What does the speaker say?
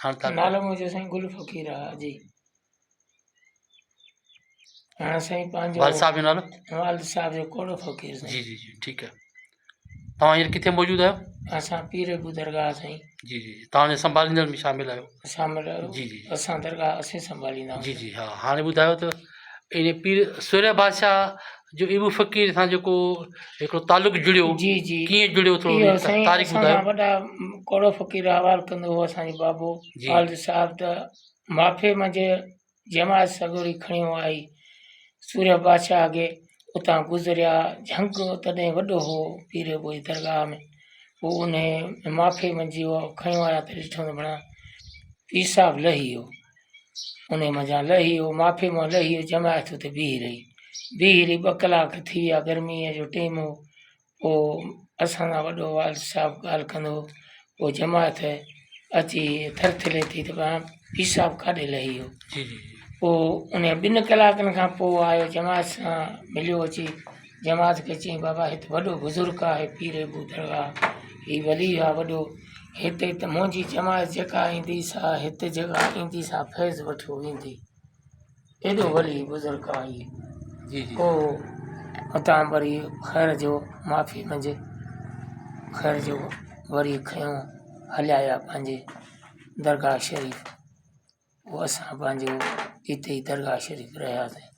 हाणे तव्हां नालो मुंहिंजो साईं गुल फ़क़ीर आहे जी। हाणे साईं पंहिंजो वाल साहब जो नालो? वाल साहब जो कोड़ो फ़क़ीर जी साईं। जी जी ठीकु आहे। तव्हां हींअर किथे मौजूदु आहियो? असां पीरबू दरगाह साईं जी जी तव्हांजे संभालींदड़ में शामिलु आहियो? शामिल जी जी असां दरगाह असीं संभालींदा जी आहियूं। जी हा हाणे ॿुधायो त इन पीर सूर्य बादशाह जो इबू फ़क़ीर सां जेको हिकिड़ो तालुक़ु जुड़ियो जी जी कीअं जुड़ियो थोरो इहो उन साईं तारीख़ असां ॿुधायो। खां वॾा कोड़ो फ़क़ीर हवाल कंदो हुओ असांजो बाबो जी वालिद साहब त माफ़े मंझि जमात सॻोरी खणी आई सूर्य बादशाह खे उतां गुज़रिया झंग तॾहिं वॾो हो पीरबू जी दरगाह में पोइ उन माफ़े मंझि उहो खणी आया त ॾिठो त भणा पीर साहिबु लही वियो उन मंझां लही वियो माफ़े मां लही वियो जमात हुते बीह रही 2 कलाक थी विया गर्मीअ जो टाइम हो पोइ असां खां वॾो वाल साहिबु ॻाल्हि कंदो हो पोइ जमात अची थरथले थी त पाण पीर साहिबु काॾे लही वियो। जी जी पोइ उन 2 कलाकनि खां पोइ आयो जमात सां मिलियो अची जमात खे चई बाबा हिते वॾो बुज़ुर्ग आहे पीरबू दरगाह हीउ वली आहे वॾो हिते त मुंहिंजी जमात जेका ईंदी सा हिते जेका ईंदी सा फैज़ वठो वेंदी एॾो वली बुज़ुर्ग आहे हीउ। जी जी पोइ हुतां वरी ख़ैर जो माफ़ी मंझि ख़ैर जो वरी खयूं हलिया पंहिंजे दरगाह शरीफ़ पोइ असां पंहिंजो हिते ई दरगाह शरीफ़ रहियासीं।